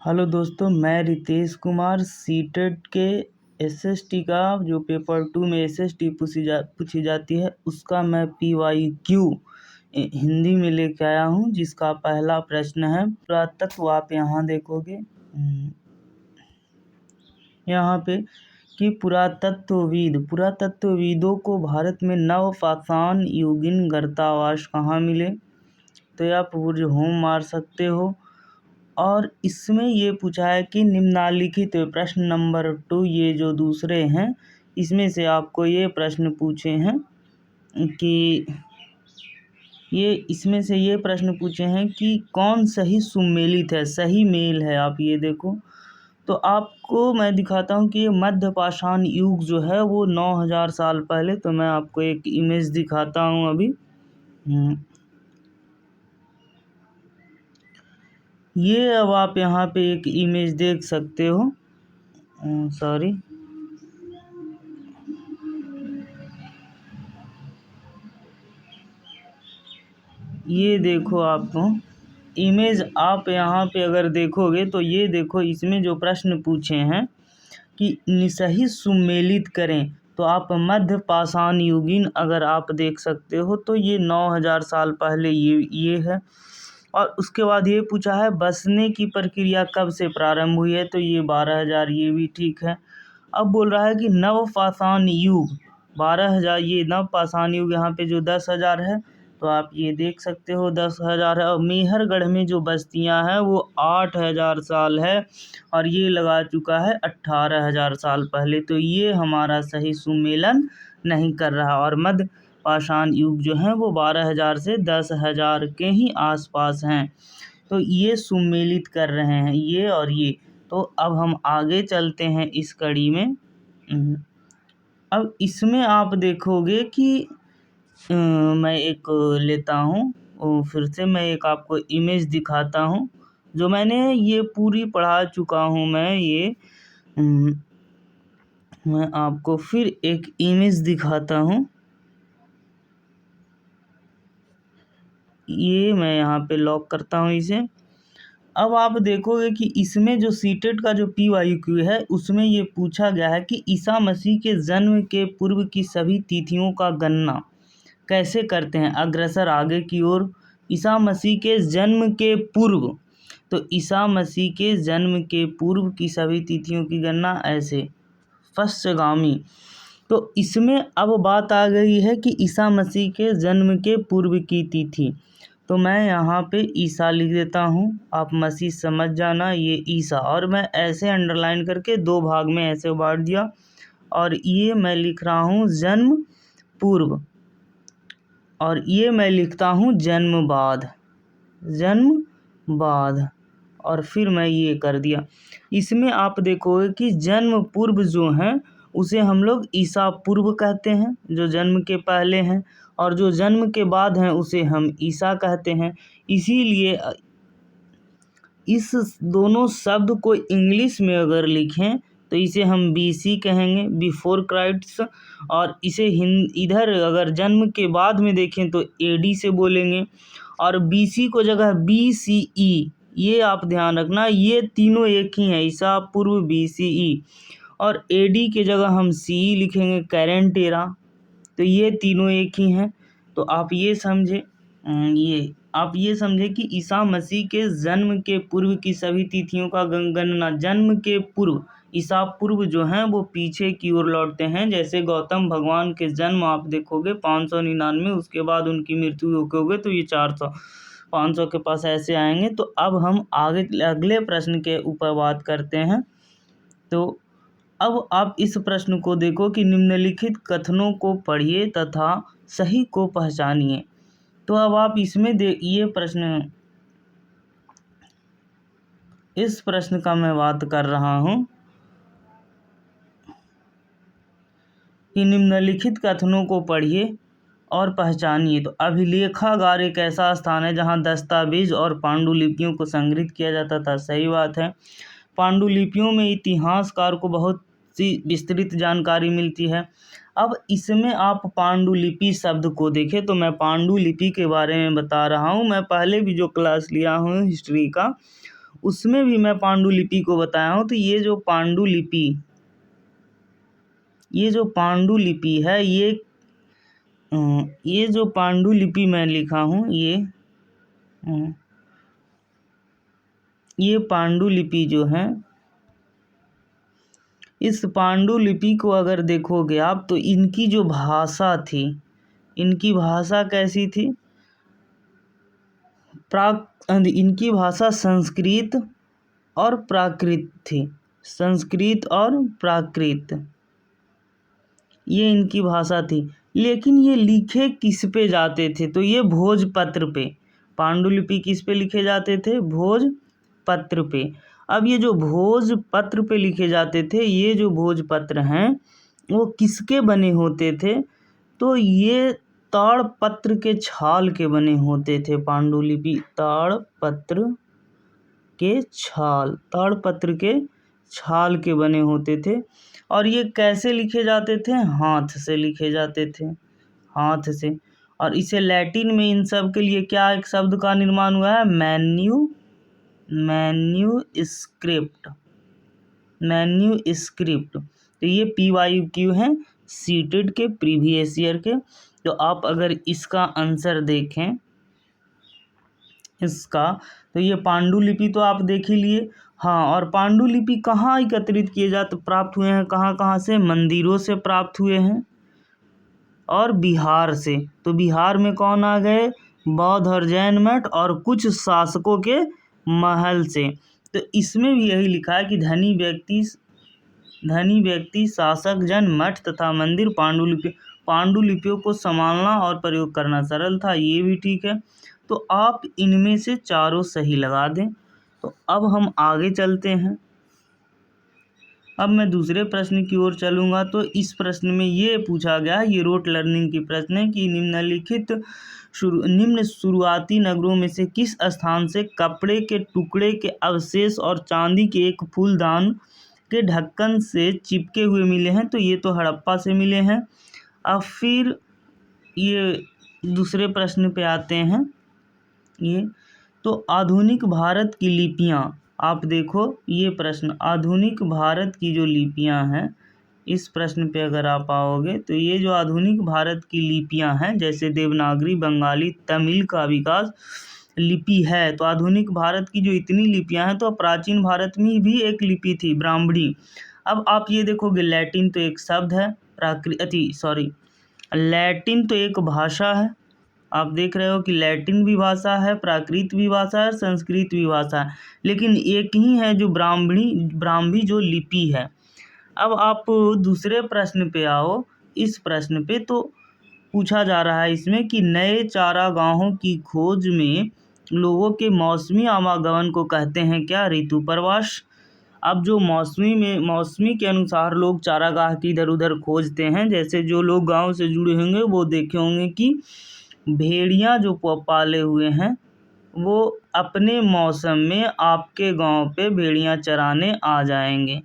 Hello दोस्तों, मैं Ritesh Kumar CTET के एसएसटी का जो पेपर 2 में एसएसटी पूछी जाती है उसका मैं PYQ हिंदी में लेके आया हूँ, जिसका पहला प्रश्न है पुरातत्व। आप यहाँ देखोगे यहाँ पे कि पुरातत्वविदों को भारत में नवपाषाण युगीन गर्तावास कहाँ मिले। तो आप बुर्ज होम मार सकते हो। और इसमें ये पूछा है कि निम्नलिखित प्रश्न नंबर 2, ये जो दूसरे हैं इसमें से आपको ये प्रश्न पूछे हैं कि कौन सही सुमेलित है, सही मेल है। आप ये देखो, तो आपको मैं दिखाता हूँ कि ये मध्य पाषाण युग जो है वो 9000 साल पहले। तो मैं आपको एक इमेज दिखाता हूँ अभी। ये अब आप यहाँ पे एक इमेज देख सकते हो। सॉरी, ये देखो आपको इमेज। आप यहाँ पे अगर देखोगे तो ये देखो, इसमें जो प्रश्न पूछे हैं कि सही सुमेलित करें, तो आप मध्य पाषाण युगीन अगर आप देख सकते हो तो ये 9000 साल पहले ये है। और उसके बाद ये पूछा है बसने की प्रक्रिया कब से प्रारंभ हुई है, तो ये 12000, ये भी ठीक है। अब बोल रहा है कि नवपाषाण युग 12000, ये नवपाषाण युग यहाँ पे जो 10000 है, तो आप ये देख सकते हो 10000 है। और मेहरगढ़ में जो बस्तियां हैं वो 8000 साल है, और ये लगा चुका है 18000 साल पहले। तो ये हमारा सही सुमेलन नहीं कर रहा। और मध्य पाषाण युग जो है वो 12000 से 10000 के ही आसपास हैं, तो ये सुमेलित कर रहे हैं ये और ये। तो अब हम आगे चलते हैं इस कड़ी में। अब इसमें आप देखोगे कि मैं एक लेता हूँ, फिर से मैं एक आपको इमेज दिखाता हूँ जो मैंने ये पूरी पढ़ा चुका हूँ। मैं आपको फिर एक इमेज दिखाता हूँ। ये मैं यहाँ पे लॉक करता हूँ इसे। अब आप देखोगे कि इसमें जो सीटेट का जो PYQ है उसमें ये पूछा गया है कि ईसा मसीह के जन्म के पूर्व की सभी तिथियों का गणना कैसे करते हैं अग्रसर आगे की ओर। ईसा मसीह के जन्म के पूर्व, तो ईसा मसीह के जन्म के पूर्व की सभी तिथियों की गणना ऐसे पश्चगामी। तो इसमें अब बात आ गई है कि ईसा मसीह के जन्म के पूर्व की तिथि। तो मैं यहाँ पे ईसा लिख देता हूँ, आप मसीह समझ जाना, ये ईसा। और मैं ऐसे अंडरलाइन करके 2 भाग में ऐसे बांट दिया। और ये मैं लिख रहा हूँ जन्म पूर्व, और ये मैं लिखता हूँ जन्म बाद। और फिर मैं ये कर दिया। इसमें आप देखोगे कि जन्म पूर्व जो हैं उसे हम लोग ईसा पूर्व कहते हैं, जो जन्म के पहले हैं, और जो जन्म के बाद हैं उसे हम ईसा कहते हैं। इसीलिए इस दोनों शब्द को इंग्लिश में अगर लिखें तो इसे हम BC कहेंगे, बिफोर क्राइस्ट। और इसे इधर अगर जन्म के बाद में देखें तो AD से बोलेंगे। और BC को जगह BCE, ये आप ध्यान रखना, ये तीनों एक ही हैं, ईसा पूर्व BCE। और AD के जगह हम CE लिखेंगे, करेंट एरा। तो ये तीनों एक ही हैं। तो आप ये समझे कि ईसा मसीह के जन्म के पूर्व की सभी तिथियों का गणना, जन्म के पूर्व, ईसा पूर्व जो हैं वो पीछे की ओर लौटते हैं। जैसे गौतम भगवान के जन्म आप देखोगे 599, उसके बाद उनकी मृत्यु होगी तो ये 400 500 के पास ऐसे आएंगे। तो अब हम आगे अगले प्रश्न के ऊपर बात करते हैं। तो अब आप इस प्रश्न को देखो कि निम्नलिखित कथनों को पढ़िए तथा सही को पहचानिए। तो अब आप इसमें इस प्रश्न का मैं बात कर रहा हूं कि निम्नलिखित कथनों को पढ़िए और पहचानिए। तो अभिलेखागार एक ऐसा स्थान है जहां दस्तावेज और पांडुलिपियों को संग्रहित किया जाता था। सही बात है। पांडुलिपियों में इतिहासकार को बहुत सी विस्तृत जानकारी मिलती है। अब इसमें आप पांडुलिपि शब्द को देखें तो मैं पांडुलिपि के बारे में बता रहा हूँ। मैं पहले भी जो क्लास लिया हूँ हिस्ट्री का उसमें भी मैं पांडुलिपि को बताया हूँ। तो ये जो पांडुलिपि है, ये जो पांडुलिपि मैं लिखा हूँ, ये पांडुलिपि जो है, इस पांडुलिपि को अगर देखोगे आप तो इनकी जो भाषा थी, इनकी भाषा कैसी थी? इनकी भाषा संस्कृत और प्राकृत थी। संस्कृत और प्राकृत, ये इनकी भाषा थी। लेकिन ये लिखे किस पे जाते थे? तो ये भोजपत्र पे। पांडुलिपि किस पे लिखे जाते थे? भोजपत्र पे। अब ये जो भोजपत्र पे लिखे जाते थे, ये जो भोजपत्र हैं वो किसके बने होते थे? तो ये ताड़पत्र के छाल के बने होते थे। पांडुलिपि ताड़पत्र के छाल के बने होते थे। और ये कैसे लिखे जाते थे? हाथ से लिखे जाते थे, हाथ से। और इसे लैटिन में इन सब के लिए क्या एक शब्द का निर्माण हुआ है? मैन्यूस्क्रिप्ट। तो ये PYQ है, सीटेड के प्रीवियस ईयर के। तो आप अगर इसका आंसर देखें इसका, तो ये पांडुलिपि तो आप देख ही लिए। हाँ, और पांडुलिपि कहाँ एकत्रित किए जाते प्राप्त हुए हैं? कहाँ से? मंदिरों से प्राप्त हुए हैं और बिहार से। तो बिहार में कौन आ गए? बौद्ध और जैन मठ और कुछ शासकों के महल से। तो इसमें भी यही लिखा है कि धनी व्यक्ति, शासक जन, मठ तथा मंदिर पांडुलिपियों को संभालना और प्रयोग करना सरल था। ये भी ठीक है। तो आप इनमें से चारों सही लगा दें। तो अब हम आगे चलते हैं। अब मैं दूसरे प्रश्न की ओर चलूँगा। तो इस प्रश्न में ये पूछा गया है, ये रोट लर्निंग की प्रश्न है कि निम्न शुरुआती नगरों में से किस स्थान से कपड़े के टुकड़े के अवशेष और चांदी के एक फूलदान के ढक्कन से चिपके हुए मिले हैं? तो ये तो हड़प्पा से मिले हैं। अब फिर ये दूसरे प्रश्न पे आते हैं। ये तो आधुनिक भारत की लिपियाँ, आप देखो ये प्रश्न, आधुनिक भारत की जो लिपियाँ हैं, इस प्रश्न पे अगर आप आओगे तो ये जो आधुनिक भारत की लिपियाँ हैं, जैसे देवनागरी, बंगाली, तमिल का विकास लिपि है। तो आधुनिक भारत की जो इतनी लिपियाँ हैं, तो प्राचीन भारत में भी एक लिपि थी, ब्राह्मणी। अब आप ये देखोगे, लैटिन तो एक शब्द है, लैटिन तो एक भाषा है। आप देख रहे हो कि लैटिन भी भाषा है, प्राकृत भी भाषा है, संस्कृत भी भाषा है, लेकिन एक ही है जो ब्राह्मी जो लिपि है। अब आप दूसरे प्रश्न पे आओ। इस प्रश्न पे तो पूछा जा रहा है इसमें कि नए चारागाहों की खोज में लोगों के मौसमी आवागमन को कहते हैं क्या? ऋतु प्रवास। अब जो मौसमी के अनुसार लोग चारागाह की इधर उधर खोजते हैं, जैसे जो लोग गांव से जुड़े होंगे वो देखे होंगे कि भेड़ियां जो पाले हुए हैं वो अपने मौसम में आपके गांव पे भेड़ियां चराने आ जाएंगे।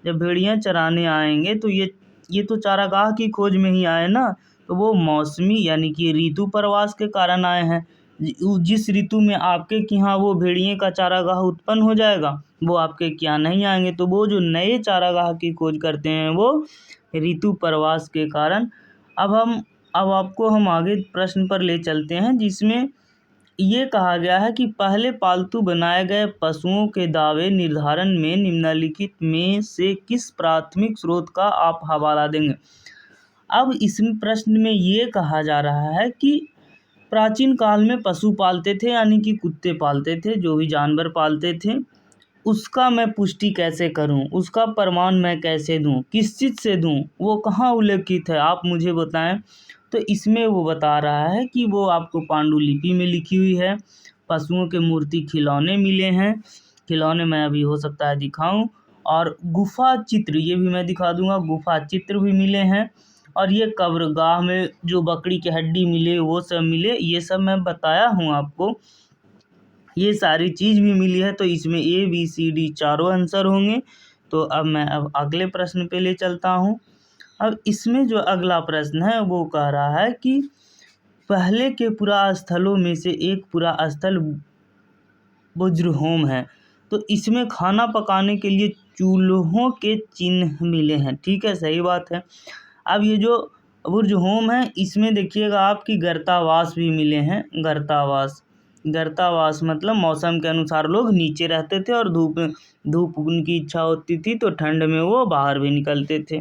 जब भेड़ियां चराने आएंगे तो ये तो चारागाह की खोज में ही आए ना। तो वो मौसमी यानी कि ऋतु प्रवास के कारण आए हैं। जिस ऋतु में आपके यहाँ वो भेड़िए का चारागाह उत्पन्न हो जाएगा, वो आपके यहाँ नहीं आएंगे। तो वो जो नए चारागाह की खोज करते हैं वो ऋतु प्रवास के कारण। अब आपको हम आगे प्रश्न पर ले चलते हैं, जिसमें ये कहा गया है कि पहले पालतू बनाए गए पशुओं के दावे निर्धारण में निम्नलिखित में से किस प्राथमिक स्रोत का आप हवाला देंगे? अब इस प्रश्न में ये कहा जा रहा है कि प्राचीन काल में पशु पालते थे, यानी कि कुत्ते पालते थे, जो भी जानवर पालते थे, उसका मैं पुष्टि कैसे करूं? उसका प्रमाण मैं कैसे दूं? किस चीज़ से दूं? वो कहाँ उल्लेखित है, आप मुझे बताएं। तो इसमें वो बता रहा है कि वो आपको पांडुलिपि में लिखी हुई है। पशुओं के मूर्ति खिलौने मिले हैं, खिलौने मैं अभी हो सकता है दिखाऊं। और गुफा चित्र, ये भी मैं दिखा दूंगा, गुफा चित्र भी मिले हैं। और ये कब्रगाह में जो बकरी की हड्डी मिले वो सब मिले, ये सब मैं बताया हूँ आपको। ये सारी चीज़ भी मिली है। तो इसमें ABCD चारों आंसर होंगे। तो अब मैं अगले प्रश्न पे ले चलता हूँ। अब इसमें जो अगला प्रश्न है वो कह रहा है कि पहले के पुरा स्थलों में से एक पुरा स्थल वज्रहोम है। तो इसमें खाना पकाने के लिए चूल्हों के चिन्ह मिले हैं। ठीक है, सही बात है। अब ये जो बुर्ज होम है इसमें देखिएगा आपकी गर्तावास भी मिले हैं। गर्तावास मतलब मौसम के अनुसार लोग नीचे रहते थे और धूप उनकी इच्छा होती थी तो ठंड में वो बाहर भी निकलते थे।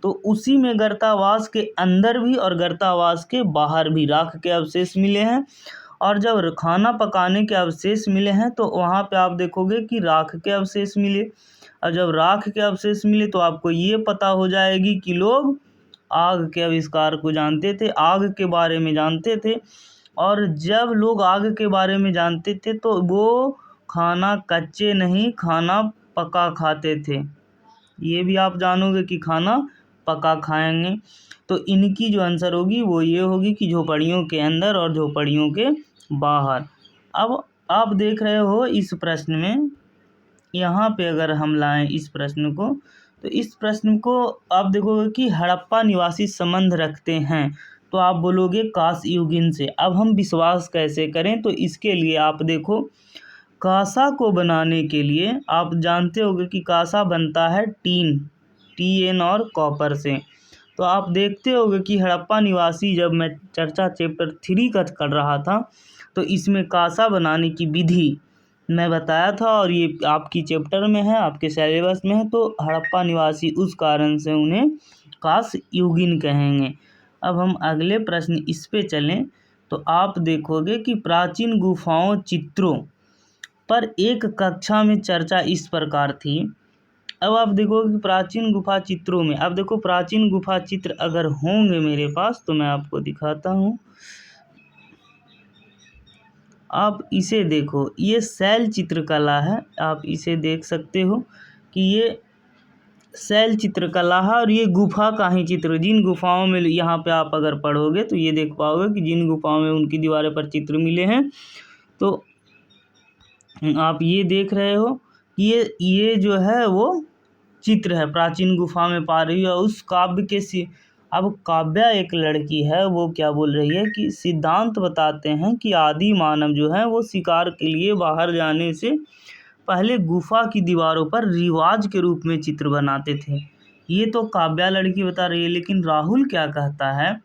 तो उसी में गर्तावास के अंदर भी और गर्तावास के बाहर भी राख के अवशेष मिले हैं। और जब खाना पकाने के अवशेष मिले हैं तो वहाँ पे आप देखोगे कि राख के अवशेष मिले। और जब राख के अवशेष मिले तो आपको ये पता हो जाएगी कि लोग आग के आविष्कार को जानते थे, आग के बारे में जानते थे। और जब लोग आग के बारे में जानते थे तो वो खाना कच्चे नहीं, खाना पका खाते थे। ये भी आप जानोगे कि खाना पका खाएंगे। तो इनकी जो आंसर होगी वो ये होगी कि झोपड़ियों के अंदर और झोपड़ियों के बाहर। अब आप देख रहे हो इस प्रश्न में, यहाँ पे अगर हम लाएं इस प्रश्न को, तो इस प्रश्न को आप देखोगे कि हड़प्पा निवासी संबंध रखते हैं, तो आप बोलोगे कांस्ययुगीन से। अब हम विश्वास कैसे करें, तो इसके लिए आप देखो, कांसा को बनाने के लिए आप जानते होंगे कि कांसा बनता है TN और कॉपर से। तो आप देखते होंगे कि हड़प्पा निवासी, जब मैं चर्चा चैप्टर 3 का कर रहा था तो इसमें कांसा बनाने की विधि मैं बताया था और ये आपकी चैप्टर में है, आपके सिलेबस में है। तो हड़प्पा निवासी उस कारण से उन्हें कांस्ययुगीन कहेंगे। अब हम अगले प्रश्न इस पे चलें तो आप देखोगे कि प्राचीन गुफाओं चित्रों पर एक कक्षा में चर्चा इस प्रकार थी। अब आप देखोगे कि प्राचीन गुफा चित्रों में, अब देखो प्राचीन गुफा चित्र अगर होंगे मेरे पास तो मैं आपको दिखाता हूँ। आप इसे देखो, ये शैल चित्रकला है, आप इसे देख सकते हो कि ये शैल चित्रकला है और ये गुफा का ही चित्र। जिन गुफाओं में यहाँ पे आप अगर पढ़ोगे तो ये देख पाओगे कि जिन गुफाओं में उनकी दीवारों पर चित्र मिले हैं, तो आप ये देख रहे हो ये जो है वो चित्र है प्राचीन गुफा में पा रही है उस काव्य के अब काव्या एक लड़की है, वो क्या बोल रही है कि सिद्धांत बताते हैं कि आदि मानव जो है वो शिकार के लिए बाहर जाने से पहले गुफा की दीवारों पर रिवाज के रूप में चित्र बनाते थे। ये तो काव्या लड़की बता रही है, लेकिन राहुल क्या कहता है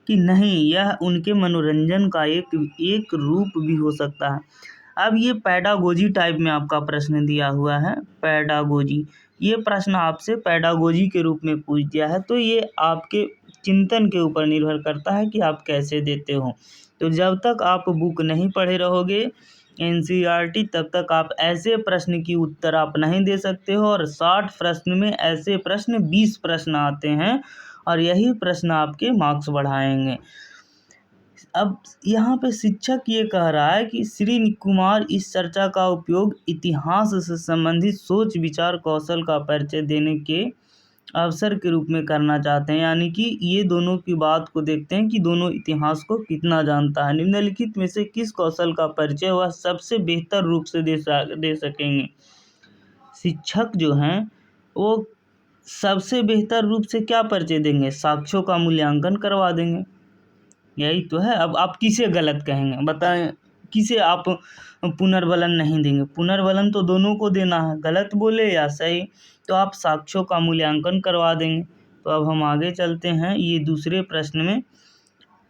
कि नहीं, यह उनके मनोरंजन का एक रूप भी हो सकता है। अब ये पैडागोजी टाइप में आपका प्रश्न दिया हुआ है, पैडागोजी। ये प्रश्न आपसे पैडागोजी के रूप में पूछ दिया है, तो ये आपके चिंतन के ऊपर निर्भर करता है कि आप कैसे देते हो। तो जब तक आप बुक नहीं पढ़े रहोगे NCERT, तब तक आप ऐसे प्रश्न की उत्तर आप नहीं दे सकते हो। और 60 प्रश्न में ऐसे प्रश्न 20 प्रश्न आते हैं और यही प्रश्न आपके मार्क्स बढ़ाएंगे। अब यहाँ पे शिक्षक ये कह रहा है कि श्री कुमार इस चर्चा का उपयोग इतिहास से संबंधित सोच विचार कौशल का परिचय देने के अवसर के रूप में करना चाहते हैं। यानी कि ये दोनों की बात को देखते हैं कि दोनों इतिहास को कितना जानता है। निम्नलिखित में से किस कौशल का परिचय वह सबसे बेहतर रूप से दे सकेंगे। शिक्षक जो हैं वो सबसे बेहतर रूप से क्या परिचय देंगे, साक्ष्यों का मूल्यांकन करवा देंगे। यही तो है। अब आप किसे गलत कहेंगे बताएं, किसे आप पुनर्बलन नहीं देंगे। पुनर्बलन तो दोनों को देना है, गलत बोले या सही, तो आप साक्ष्यों का मूल्यांकन करवा देंगे। तो अब हम आगे चलते हैं ये दूसरे प्रश्न में।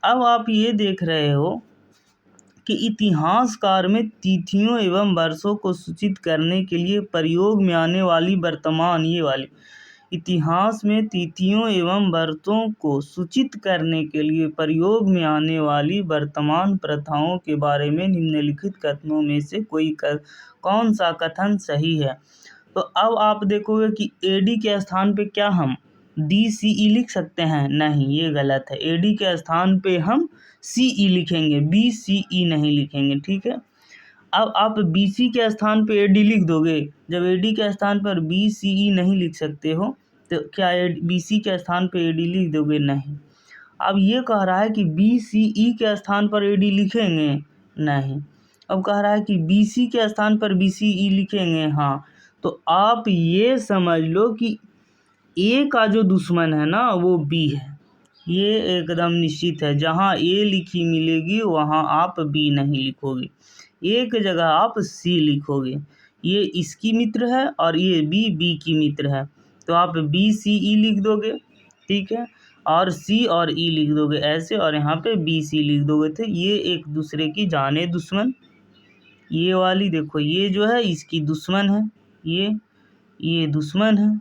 अब आप ये देख रहे हो कि इतिहासकार में तिथियों एवं वर्षों को सूचित करने के लिए प्रयोग में आने वाली वर्तमान, ये वाली इतिहास में तिथियों एवं वर्षों को सूचित करने के लिए प्रयोग में आने वाली वर्तमान प्रथाओं के बारे में निम्नलिखित कथनों में से कौन सा कथन सही है। तो अब आप देखोगे कि AD के स्थान पे क्या हम DCE लिख सकते हैं, नहीं, ये गलत है। AD के स्थान पे हम CE लिखेंगे, BCE नहीं लिखेंगे। ठीक है। अब आप BC के स्थान पे AD लिख दोगे, जब AD के स्थान पर BCE नहीं लिख सकते हो तो क्या BC के स्थान पे AD लिख दोगे, नहीं। अब ये कह रहा है कि BCE के स्थान पर AD लिखेंगे, नहीं। अब कह रहा है कि BC के स्थान पर BCE लिखेंगे, हाँ। तो आप ये समझ लो कि A का जो दुश्मन है ना वो B है, ये एकदम निश्चित है। जहाँ A लिखी मिलेगी वहाँ आप B नहीं लिखोगे, एक जगह आप C लिखोगे। ये इसकी मित्र है और ये बी की मित्र है, तो आप BCE लिख दोगे, ठीक है, और C और E लिख दोगे ऐसे, और यहाँ पे BC लिख दोगे। तो ये एक दूसरे की जाने दुश्मन, ये वाली देखो ये जो है इसकी दुश्मन है, ये दुश्मन है,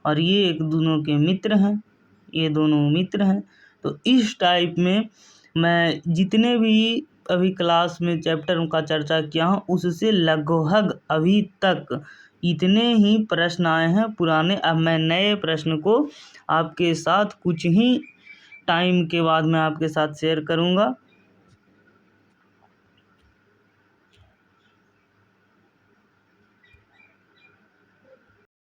और ये एक दोनों के मित्र हैं, ये दोनों मित्र हैं। तो इस टाइप में मैं जितने भी अभी क्लास में चैप्टर का चर्चा किया हूँ उससे लगभग अभी तक इतने ही प्रश्न आए हैं पुराने। अब मैं नए प्रश्न को आपके साथ कुछ ही टाइम के बाद मैं आपके साथ शेयर करूँगा।